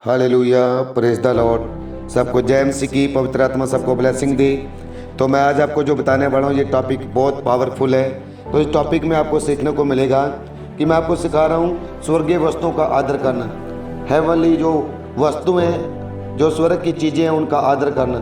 Hallelujah, praise the Lord. सबको जय मसीह की पवित्र आत्मा सबको ब्लेसिंग दे। तो मैं आज आपको जो बताने वाला हूँ ये टॉपिक बहुत पावरफुल है। तो इस टॉपिक में आपको सीखने को मिलेगा कि मैं आपको सिखा रहा हूँ स्वर्गीय वस्तुओं का आदर करना। हेवनली जो वस्तुएं, जो स्वर्ग की चीज़ें हैं उनका आदर करना।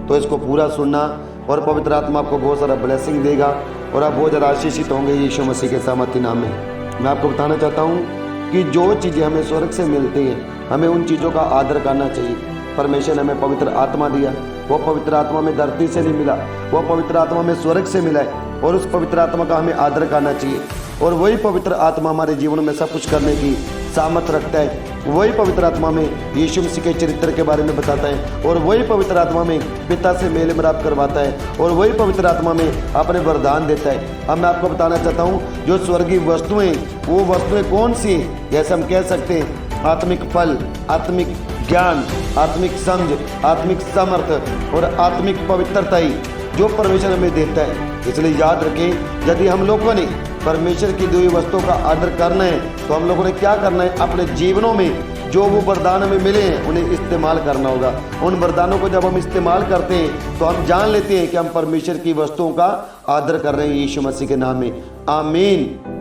तो इसको पूरा सुनना और पवित्र आत्मा आपको बहुत सारा ब्लेसिंग देगा और आप बहुत ज़्यादा आशीषित होंगे यीशु मसीह के सामर्थी नाम में। मैं आपको बताना चाहता हूँ कि जो चीज़ें हमें स्वर्ग से मिलती हैं हमें उन चीज़ों का आदर करना चाहिए। परमेश्वर ने हमें पवित्र आत्मा दिया, वो पवित्र आत्मा में धरती से नहीं मिला, वो पवित्र आत्मा में स्वर्ग से मिला है और उस पवित्र आत्मा का हमें आदर करना चाहिए। और वही पवित्र आत्मा हमारे जीवन में सब कुछ करने की सामर्थ रखता है। वही पवित्र आत्मा में यीशु मसीह के चरित्र के बारे में बताता है और वही पवित्र आत्मा में पिता से मेल मिलाप करवाता है और वही पवित्र आत्मा में अपने वरदान देता है। अब मैं आपको बताना चाहता हूँ जो स्वर्गीय वस्तुएं, वो वस्तुएं कौन सी हैं? जैसे हम कह सकते हैं आत्मिक फल, आत्मिक ज्ञान, आत्मिक समझ, आत्मिक समर्थ और आत्मिक पवित्रता ही जो परमेश्वर हमें देता है। इसलिए याद रखें, यदि हम लोगों ने परमेश्वर की दी हुई वस्तुओं का आदर करना है तो हम लोगों ने क्या करना है? अपने जीवनों में जो वो वरदान हमें मिले हैं उन्हें इस्तेमाल करना होगा। उन वरदानों को जब हम इस्तेमाल करते हैं तो हम जान लेते हैं कि हम परमेश्वर की वस्तुओं का आदर कर रहे हैं यीशु मसीह के नाम में। आमीन।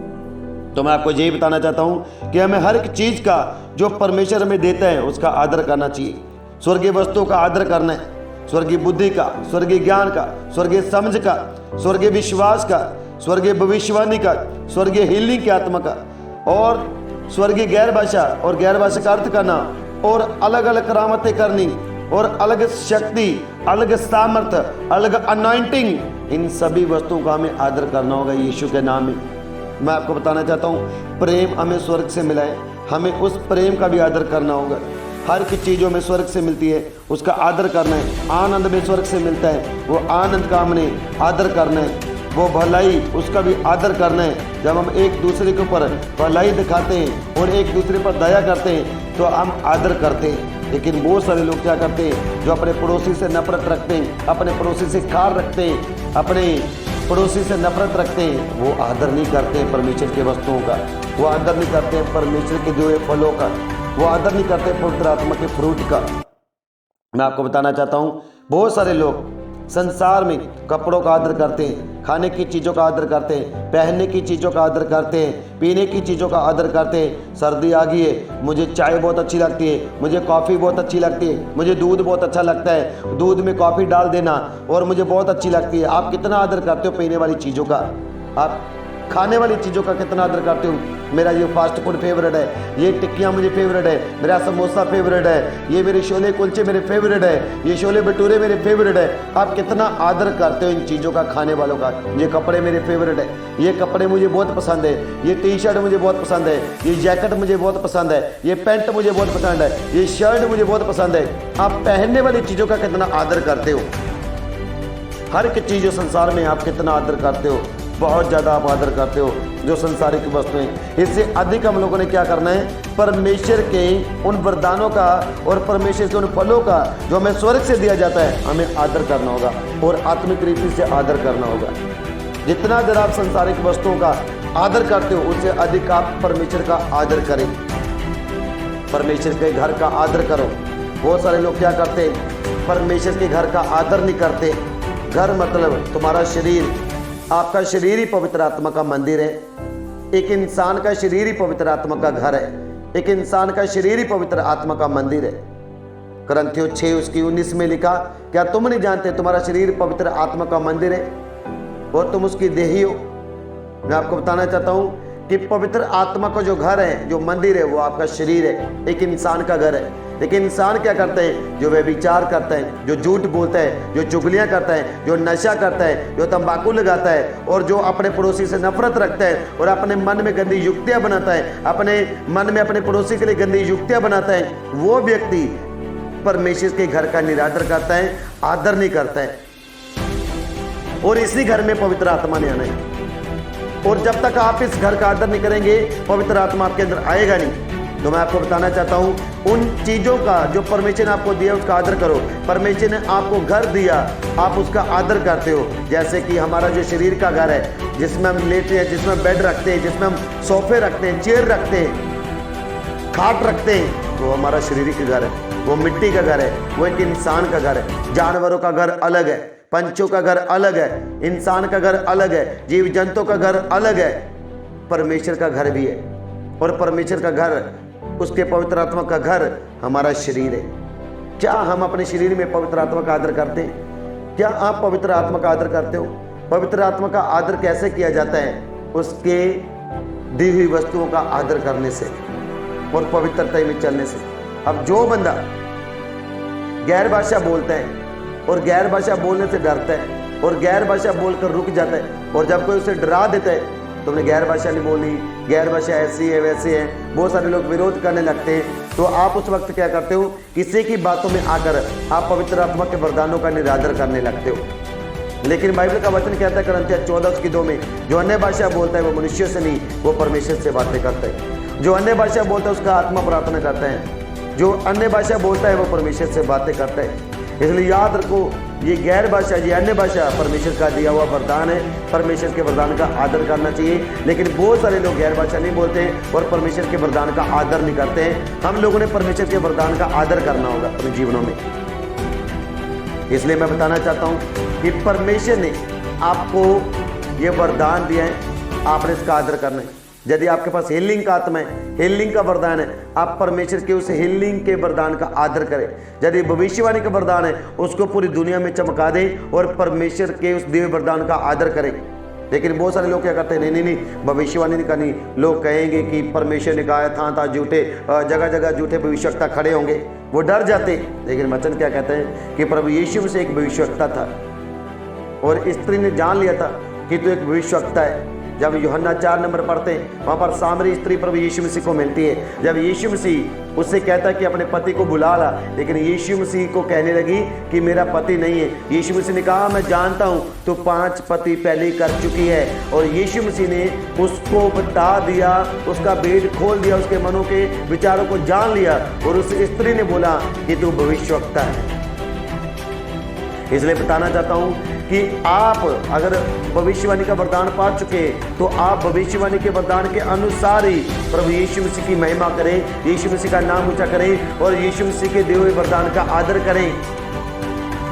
तो मैं आपको यही बताना चाहता हूँ कि हमें हर एक चीज़ का जो परमेश्वर हमें देता है उसका आदर करना चाहिए। स्वर्गीय वस्तुओं का आदर करना है, स्वर्गीय बुद्धि का, स्वर्गीय ज्ञान का, स्वर्गीय समझ का, स्वर्गीय विश्वास का, स्वर्गीय भविष्यवाणी का, स्वर्गीय हीलिंग की आत्मा का और स्वर्गीय गैर भाषा और गैर भाषा का अर्थ करना और अलग अलग करामतें करनी और अलग शक्ति, अलग सामर्थ, अलग अनॉइंटिंग, इन सभी वस्तुओं का हमें आदर करना होगा यीशु के नाम में। मैं आपको बताना चाहता हूँ प्रेम हमें स्वर्ग से मिला है, हमें उस प्रेम का भी आदर करना होगा। हर की चीज़ों में स्वर्ग से मिलती है उसका आदर करना है। आनंद में स्वर्ग से मिलता है, वो आनंद का हमने आदर करना है। वो भलाई, उसका भी आदर करना है। जब हम एक दूसरे के ऊपर भलाई दिखाते हैं और एक दूसरे पर दया करते हैं तो हम आदर करते हैं। लेकिन बहुत सारे लोग क्या करते हैं जो अपने पड़ोसी से नफरत रखते हैं, अपने पड़ोसी से खार रखते हैं, अपने पड़ोसी से नफरत रखते हैं, वो आदर नहीं करते हैं परमेश्वर के वस्तुओं का, वो आदर नहीं करते हैं परमेश्वर के दिए फलों का, वो आदर नहीं करते पवित्र आत्मा के फ्रूट का। मैं आपको बताना चाहता हूँ बहुत सारे लोग संसार में कपड़ों का आदर करते हैं, खाने की चीज़ों का आदर करते हैं, पहनने की चीज़ों का आदर करते हैं, पीने की चीज़ों का आदर करते हैं। सर्दी आ गई है, मुझे चाय बहुत अच्छी लगती है, मुझे कॉफ़ी बहुत अच्छी लगती है, मुझे दूध बहुत अच्छा लगता है, दूध में कॉफ़ी डाल देना और मुझे बहुत अच्छी लगती है। आप कितना आदर करते हो पीने वाली चीज़ों का? आप खाने वाली चीज़ों का कितना आदर करते हो? मेरा ये फास्ट फूड फेवरेट है, ये टिक्कियाँ मुझे फेवरेट है, मेरा समोसा फेवरेट है, ये मेरे छोले कुलचे मेरे फेवरेट है, ये छोले भटूरे मेरे फेवरेट है। आप कितना आदर करते हो इन चीज़ों का, खाने वालों का? ये कपड़े मेरे फेवरेट है, ये कपड़े मुझे बहुत पसंद है, ये टी शर्ट मुझे बहुत पसंद है, ये जैकेट मुझे बहुत पसंद है, ये पैंट मुझे बहुत पसंद है, ये शर्ट मुझे बहुत पसंद है। आप पहनने वाली चीज़ों का कितना आदर करते हो? हर एक चीज़ संसार में आप कितना आदर करते हो? बहुत ज़्यादा आप आदर करते हो जो संसारिक वस्तुएं। इससे अधिक हम लोगों ने क्या करना है? परमेश्वर के उन वरदानों का और परमेश्वर के उन फलों का जो हमें स्वर्ग से दिया जाता है हमें आदर करना होगा और आत्मिक रीति से आदर करना होगा। जितना देर आप संसारिक वस्तुओं का आदर करते हो उससे अधिक आप परमेश्वर का आदर करें, परमेश्वर के घर का आदर करो। बहुत सारे लोग क्या करते हैं? परमेश्वर के घर का आदर नहीं करते। घर मतलब तुम्हारा शरीर, आपका शरीर ही पवित्र आत्मा का मंदिर है। एक इंसान का शरीर ही पवित्र आत्मा का घर है, एक इंसान का शरीर ही पवित्र आत्मा का मंदिर है। करंथियों 6 उसकी 19 में लिखा, क्या तुम नहीं जानते तुम्हारा शरीर पवित्र आत्मा का मंदिर है और तुम उसकी देही हो? मैं आपको बताना चाहता हूँ कि पवित्र आत्मा का जो घर है, जो मंदिर है, वो आपका शरीर है, एक इंसान का घर है। लेकिन इंसान क्या करते हैं? जो व्यभिचार करता है, जो झूठ बोलता है, जो चुगलियां करता है, जो नशा करता है, जो तंबाकू लगाता है और जो अपने पड़ोसी से नफरत रखता है और अपने मन में गंदी युक्तियां बनाता है, अपने मन में अपने पड़ोसी के लिए गंदी युक्तियां बनाता है, वो व्यक्ति परमेश्वर के घर का निरादर करता है, आदर नहीं करता है। और इसी घर में पवित्र आत्मा ने आना है और जब तक आप इस घर का आदर नहीं करेंगे पवित्र आत्मा आपके अंदर आएगा नहीं। तो मैं आपको बताना चाहता हूँ उन चीज़ों का जो परमेश्वर ने आपको दिया उसका आदर करो। परमेश्वर ने आपको घर दिया, आप उसका आदर करते हो। जैसे कि हमारा जो शरीर का घर है जिसमें हम लेटे हैं, जिसमें बेड रखते हैं, जिसमें हम सोफे रखते हैं, चेयर रखते हैं, खाट रखते हैं, वो हमारा शारीरिक घर है, वो मिट्टी का घर है, वो एक इंसान का घर है। जानवरों का घर अलग है, पंछियों का घर अलग है, इंसान का घर अलग है, जीव जंतु का घर अलग है। परमेश्वर का घर भी है, और परमेश्वर का घर, उसके पवित्र आत्मा का घर हमारा शरीर है। क्या हम अपने शरीर में पवित्र आत्मा का आदर करते हैं? क्या आप पवित्र आत्मा का आदर करते हो? पवित्र आत्मा का आदर कैसे किया जाता है? उसके दी हुई वस्तुओं का आदर करने से और पवित्रता में चलने से। अब जो बंदा गैर भाषा बोलता है और गैर भाषा बोलने से डरता है और गैर भाषा बोलकर रुक जाता है, और जब कोई उसे डरा देता है, तुमने गैर भाषा नहीं बोली, गैर भाषा ऐसी है वैसी है, बहुत सारे लोग विरोध करने लगते हैं, तो आप उस वक्त क्या करते हो? किसी की बातों में आकर आप पवित्र आत्मा के वरदानों का निरादर करने लगते हो। लेकिन बाइबल का वचन कहता है कुरिन्थियों 14:2 में, जो अन्य भाषा बोलता है वो मनुष्य से नहीं, वो परमेश्वर से बातें करता है। जो अन्य भाषा बोलता है उसका आत्मा प्रार्थना करता है, जो अन्य भाषा बोलता है वो परमेश्वर से बातें करता है। इसलिए याद रखो, ये गैर भाषा, ये अन्य भाषा परमेश्वर का दिया हुआ वरदान है। परमेश्वर के वरदान का आदर करना चाहिए। लेकिन बहुत सारे लोग गैर भाषा नहीं बोलते हैं और परमेश्वर के वरदान का आदर नहीं करते हैं। हम लोगों ने परमेश्वर के वरदान का आदर करना होगा अपने जीवनों में। इसलिए मैं बताना चाहता हूं कि परमेश्वर ने आपको ये वरदान दिया है, आपने इसका आदर करना है। यदि आपके पास हीलिंग का आत्मा है, हीलिंग का वरदान है, आप परमेश्वर के उस हीलिंग के वरदान का आदर करें। यदि भविष्यवाणी का वरदान है, उसको पूरी दुनिया में चमका दें और परमेश्वर के उस दिव्य वरदान का आदर करें। लेकिन बहुत सारे लोग क्या करते हैं, नहीं, भविष्यवाणी नहीं करनी। लोग कहेंगे कि परमेश्वर ने कहा था झूठे जगह जगह झूठे भविष्यवक्ता खड़े होंगे, वो डर जाते। लेकिन वचन क्या कहते हैं कि प्रभु यीशु से एक भविष्यवक्ता था और स्त्री ने जान लिया था कि तू एक भविष्यवक्ता है। जब यूहन्ना 4 नंबर पढ़ते हैं, वहाँ पर सामरी स्त्री प्रभु यीशु मसीह को मिलती है। जब यीशु मसीह उससे कहता है कि अपने पति को बुला ला, लेकिन यीशु मसीह को कहने लगी कि मेरा पति नहीं है। यीशु मसीह ने कहा, मैं जानता हूँ तो 5 पति पहले कर चुकी है। और यीशु मसीह ने उसको बता दिया, उसका भेद खोल दिया, उसके मनों के विचारों को जान लिया, और उस स्त्री ने बोला कि तू भविष्यवक्ता है। इसलिए बताना चाहता हूँ कि आप अगर भविष्यवाणी का वरदान पा चुके तो आप भविष्यवाणी के वरदान के अनुसार ही प्रभु यीशु मसीह की महिमा करें, यीशु मसीह का नाम ऊंचा करें और यीशु मसीह के दिए हुए वरदान का आदर करें।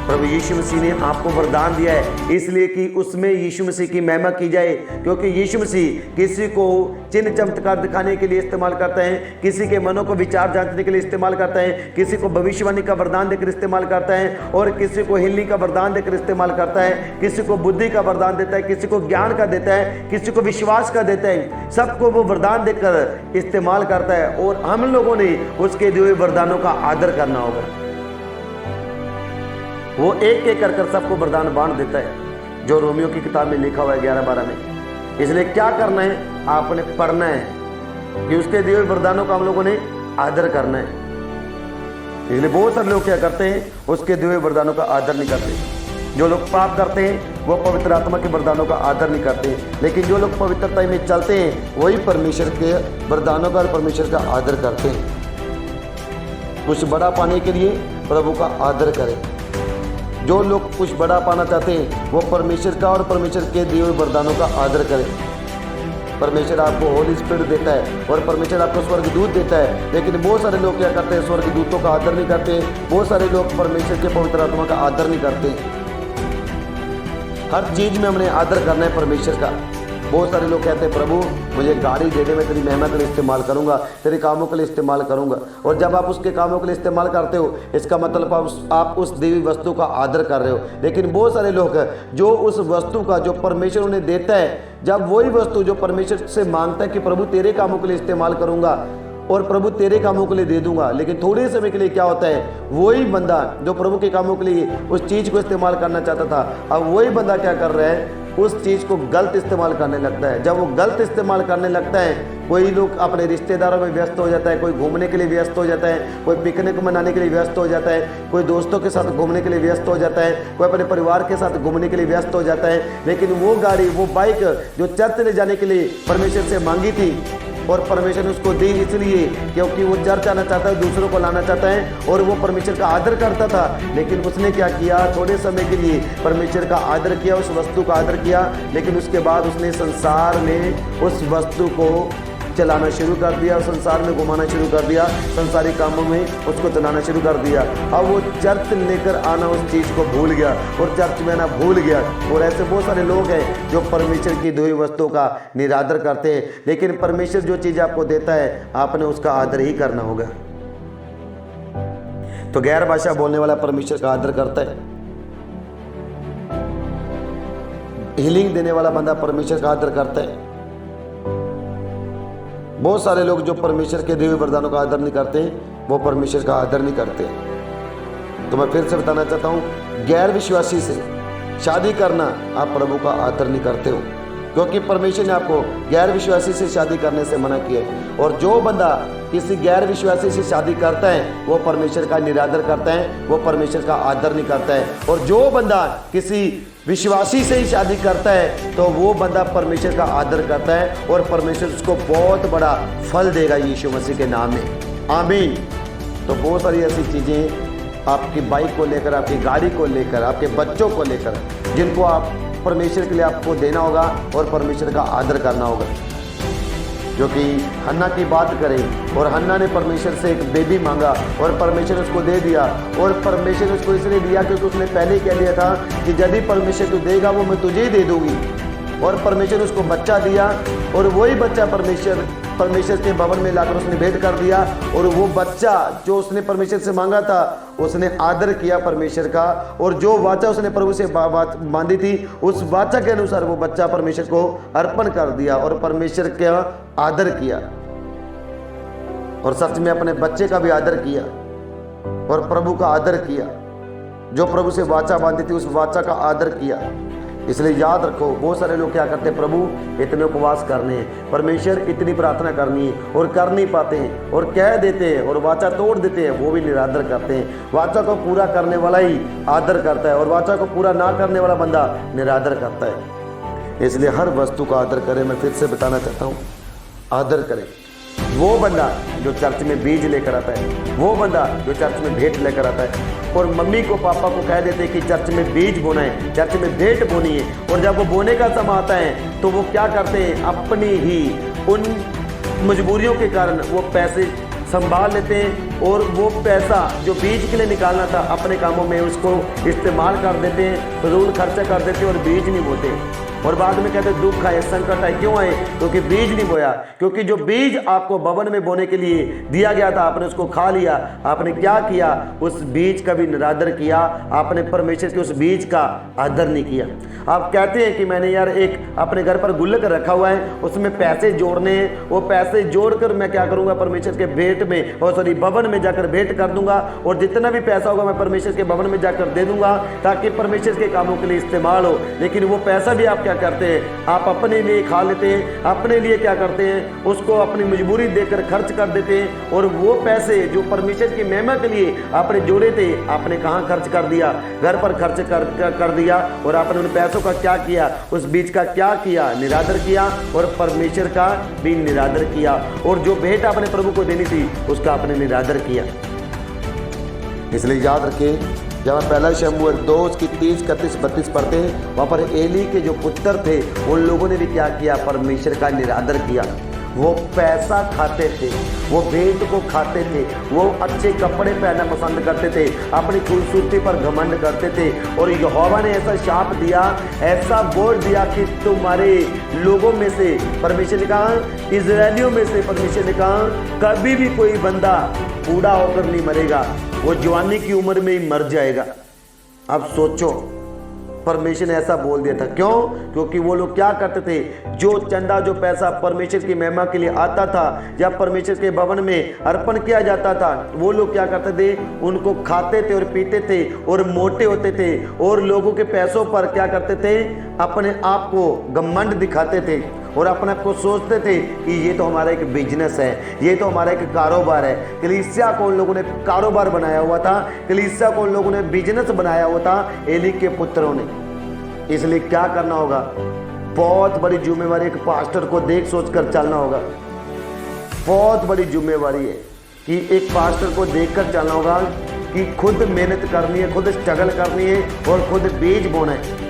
प्रभु यीशु मसीह ने आपको वरदान दिया है इसलिए कि उसमें यीशु मसीह की महिमा की जाए, क्योंकि यीशु मसीह किसी को चिन्ह चमत्कार दिखाने के लिए इस्तेमाल करते हैं, किसी के मनों को विचार जांचने के लिए इस्तेमाल करते हैं, किसी को भविष्यवाणी का वरदान देकर इस्तेमाल करता है और किसी को हीलिंग का वरदान देकर इस्तेमाल करता है, किसी को बुद्धि का वरदान देता है, किसी को ज्ञान का देता है, किसी को विश्वास का देता है। सबको वो वरदान देकर इस्तेमाल करता है और हम लोगों ने उसके दिए हुए वरदानों का आदर करना होगा। वो एक एक कर सबको वरदान बांट देता है, जो रोमियो की किताब में लिखा हुआ है 11-12 में। इसलिए क्या करना है, आपने पढ़ना है कि उसके दिए हुए वरदानों का हम लोगों ने आदर करना है। इसलिए बहुत सारे लोग क्या करते हैं, उसके दिए हुए वरदानों का आदर नहीं करते। जो लोग पाप करते हैं वो पवित्र आत्मा के वरदानों का आदर नहीं करते, लेकिन जो लोग पवित्रता में चलते हैं वही परमेश्वर के वरदानों का और परमेश्वर का आदर करते हैं। कुछ बड़ा पाने के लिए प्रभु का आदर करें। जो लोग कुछ बड़ा पाना चाहते हैं वो परमेश्वर का और परमेश्वर के दिए हुए वरदानों का आदर करें। परमेश्वर आपको होली स्पिरिट देता है और परमेश्वर आपको स्वर्गदूत देता है, लेकिन बहुत सारे लोग क्या करते हैं, स्वर्गदूतों का आदर नहीं करते। बहुत सारे लोग परमेश्वर के पवित्र आत्मा का आदर नहीं करते। हर चीज में हमने आदर करना है परमेश्वर का। बहुत सारे लोग कहते हैं, प्रभु मुझे गाड़ी दे दे, मैं तेरी महिमा के लिए इस्तेमाल करूंगा, तेरे कामों के लिए इस्तेमाल करूंगा। और जब आप उसके कामों के लिए इस्तेमाल करते हो, इसका मतलब आप उस देवी वस्तु का आदर कर रहे हो। लेकिन बहुत सारे लोग हैं जो उस वस्तु का, जो परमेश्वर उन्हें देता है, जब वही वस्तु जो परमेश्वर से मांगता है कि प्रभु तेरे कामों के लिए इस्तेमाल करूंगा और प्रभु तेरे कामों के लिए दे दूंगा, लेकिन थोड़े समय के लिए क्या होता है, वही बंदा जो प्रभु के कामों के लिए उस चीज को इस्तेमाल करना चाहता था, अब वही बंदा क्या कर रहा है, उस चीज को गलत इस्तेमाल करने लगता है। जब वो गलत इस्तेमाल करने लगता है, कोई लोग अपने रिश्तेदारों में व्यस्त हो जाता है, कोई घूमने के लिए व्यस्त हो जाता है, कोई पिकनिक मनाने के लिए व्यस्त हो जाता है, कोई दोस्तों के साथ घूमने के लिए व्यस्त हो जाता है, कोई अपने परिवार के साथ घूमने के लिए व्यस्त हो जाता है। लेकिन वो गाड़ी, वो बाइक जो चर्च ले जाने के लिए परमेश्वर से मांगी थी और परमेश्वर ने उसको दी इसलिए क्योंकि वो चर्च आना चाहता है, दूसरों को लाना चाहता है और वो परमेश्वर का आदर करता था। लेकिन उसने क्या किया, थोड़े समय के लिए परमेश्वर का आदर किया, उस वस्तु का आदर किया, लेकिन उसके बाद उसने संसार में उस वस्तु को चलाना शुरू कर दिया, संसार में घुमाना शुरू कर दिया, संसारी कामों में उसको चलाना शुरू कर दिया। अब वो चर्च लेकर आना उस चीज़ को भूल गया और चर्च में आना भूल गया। और ऐसे बहुत सारे लोग हैं जो परमेश्वर की दी हुई वस्तुओं का निरादर करते हैं, लेकिन परमेश्वर जो चीज़ आपको देता है आपने उसका आदर ही करना होगा। तो गैर भाषा बोलने वाला परमेश्वर का आदर करता है, हीलिंग देने वाला बंदा परमेश्वर का आदर करता है। बहुत सारे लोग जो परमेश्वर के दिए हुए वरदानों का आदर नहीं करते, वो परमेश्वर का आदर नहीं करते। तो मैं फिर से बताना चाहता हूँ, गैर विश्वासी से शादी करना आप प्रभु का आदर नहीं करते हो, क्योंकि परमेश्वर ने आपको गैर विश्वासी से शादी करने से मना किया है। और जो बंदा किसी गैर विश्वासी से शादी करता है वो परमेश्वर का निरादर करता है, वो परमेश्वर का आदर नहीं करता है। और जो बंदा किसी विश्वासी से ही शादी करता है तो वो बंदा परमेश्वर का आदर करता है और परमेश्वर उसको बहुत बड़ा फल देगा यीशु मसीह के नाम में, आमीन। तो बहुत सारी ऐसी चीज़ें आपकी बाइक को लेकर, आपकी गाड़ी को लेकर, आपके बच्चों को लेकर, जिनको आप परमेश्वर के लिए आपको देना होगा और परमेश्वर का आदर करना होगा। जो कि हन्ना की बात करें, और हन्ना ने परमेश्वर से एक बेबी मांगा और परमेश्वर उसको दे दिया। और परमेश्वर ने उसको इसलिए दिया क्योंकि उसने पहले ही कह दिया था कि यदि परमेश्वर तू देगा वो मैं तुझे ही दे दूंगी। और परमेश्वर ने उसको बच्चा दिया और वही बच्चा परमेश्वर के भवन में लाकर उसने भेंट कर दिया। और वो बच्चा जो उसने परमेश्वर से मांगा था उसने आदर किया परमेश्वर का, और जो वाचा उसने प्रभु से बांधी थी उस वाचा के अनुसार वो बच्चा परमेश्वर को अर्पण कर दिया और परमेश्वर का आदर किया। और सच में अपने बच्चे का भी आदर किया और प्रभु का आदर किया। जो प्रभु से वाचा बांधी थी उस वाचा का आदर किया। इसलिए याद रखो, बहुत सारे लोग क्या करते हैं, प्रभु इतने उपवास करने हैं, परमेश्वर इतनी प्रार्थना करनी है और कर नहीं पाते हैं और कह देते हैं और वाचा तोड़ देते हैं, वो भी निरादर करते हैं। वाचा को पूरा करने वाला ही आदर करता है और वाचा को पूरा ना करने वाला बंदा निरादर करता है। इसलिए हर वस्तु का आदर करें। मैं फिर से बताना चाहता हूँ, आदर करें। वो बंदा जो चर्च में बीज लेकर आता है, वो बंदा जो चर्च में भेंट लेकर आता है और मम्मी को पापा को कह देते कि चर्च में बीज बोना है, चर्च में भेंट बोनी है, और जब वो बोने का समय आता है तो वो क्या करते हैं, अपनी ही उन मजबूरियों के कारण वो पैसे संभाल लेते हैं और वो पैसा जो बीज के लिए निकालना था अपने कामों में उसको इस्तेमाल कर देते हैं, फजूल खर्चा कर देते हैं और बीज नहीं बोते। और बाद में कहते दुख आए, संकट आए, क्यों आए? क्योंकि बीज नहीं बोया। क्योंकि जो बीज आपको भवन में बोने के लिए दिया गया था आपने उसको खा लिया। आपने क्या किया? उस बीज का भी निरादर किया, आपने परमेश्वर के उस बीज का आदर नहीं किया। आप कहते हैं कि मैंने यार एक अपने घर पर गुल्लक रखा हुआ है, उसमें पैसे जोड़ने हैं, वो पैसे जोड़कर मैं क्या करूंगा, परमेश्वर के भेंट में और सॉरी भवन में जाकर भेंट कर दूंगा और जितना भी पैसा होगा मैं परमेश्वर के भवन में जाकर दे दूंगा ताकि परमेश्वर के कामों के लिए इस्तेमाल हो। लेकिन वो पैसा भी आप क्या करते हैं, आप अपने लिए खा लेते हैं, अपने लिए क्या करते हैं, उसको अपनी मजबूरी देकर खर्च कर देते हैं। और वो पैसे जो परमेश्वर की महिमा के लिए आपने जोड़े थे, आपने कहाँ खर्च कर दिया? घर पर खर्च कर दिया। और आपने उन पैसों का क्या किया? उस बीज का क्या किया? निरादर किया और परमेश्वर का भी निरादर किया। और जो भेंट आपने प्रभु को देनी थी उसका आपने निरादर किया। इसलिए याद रखें, जब पहला शमूएल 2 उसकी 30, 31, 32 पढ़ते हैं, वहाँ पर एली के जो पुत्र थे उन लोगों ने भी क्या किया? परमेश्वर का निरादर किया। वो पैसा खाते थे, वो भेंट को खाते थे, वो अच्छे कपड़े पहनना पसंद करते थे, अपनी खूबसूरती पर घमंड करते थे। और यहोवा ने ऐसा शाप दिया, ऐसा बोल दिया कि तुम्हारे लोगों में से, परमेश्वर ने कहा इजरायलियों में से, परमेश्वर ने कहा कभी भी कोई बंदा बूढ़ा होकर नहीं मरेगा, वो जवानी की उम्र में ही मर जाएगा। अब सोचो, परमेश्वर ने ऐसा बोल दिया था। क्यों? क्योंकि वो लोग क्या करते थे, जो चंदा जो पैसा परमेश्वर की महिमा के लिए आता था या परमेश्वर के भवन में अर्पण किया जाता था, वो लोग क्या करते थे, उनको खाते थे और पीते थे और मोटे होते थे और लोगों के पैसों पर क्या करते थे, अपने आप को घमंड दिखाते थे और अपने आप को सोचते थे कि ये तो हमारा एक बिजनेस है, ये तो हमारा एक कारोबार है। कलीसिया को उन लोगों ने कारोबार बनाया हुआ था, कलीसिया को उन लोगों ने बिजनेस बनाया हुआ था, एली के पुत्रों ने। इसलिए क्या करना होगा, बहुत बड़ी जिम्मेवारी एक पास्टर को देख सोच कर चलना होगा। बहुत बड़ी जिम्मेवारी है कि एक पास्टर को देख कर चलना होगा कि खुद मेहनत करनी है, खुद स्ट्रगल करनी है और खुद बीज बोना है।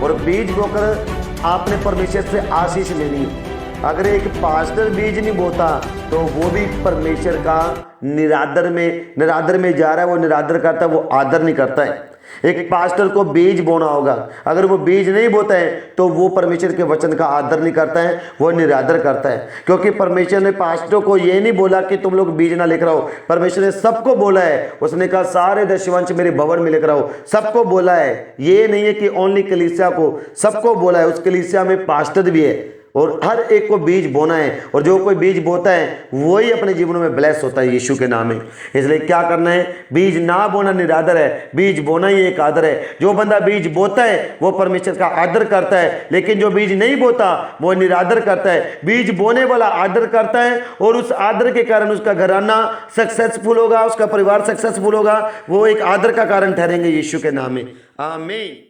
और बीज बोकर आपने परमेश्वर से आशीष लेनी है। अगर एक पास्टर बीज नहीं बोता तो वो भी परमेश्वर का निरादर में जा रहा है, वो निरादर करता है, वो आदर नहीं करता है। एक पास्टर को बीज बोना होगा, अगर वो बीज नहीं बोता है तो वो परमेश्वर के वचन का आदर नहीं करता है, वो निरादर करता है। क्योंकि परमेश्वर ने पास्टरों को ये नहीं बोला कि तुम लोग बीज ना लेकर आओ, परमेश्वर ने सबको बोला है। उसने कहा सारे दशवंश मेरे भवन में लेकर आओ, सबको बोला है। ये नहीं है कि ओनली कलीसिया को, सबको बोला है। उस कलीसिया में पास्टर भी है और हर एक को बीज बोना है, और जो कोई बीज बोता है वही अपने जीवनों में ब्लेस होता है यीशु के नाम में। इसलिए क्या करना है, बीज ना बोना निरादर है, बीज बोना ही एक आदर है। जो बंदा बीज बोता है वो परमेश्वर का आदर करता है, लेकिन जो बीज नहीं बोता वो निरादर करता है। बीज बोने वाला आदर करता है और उस आदर के कारण उसका घराना सक्सेसफुल होगा, उसका परिवार सक्सेसफुल होगा, वो एक आदर का कारण ठहरेंगे यीशु के नाम में। आमीन।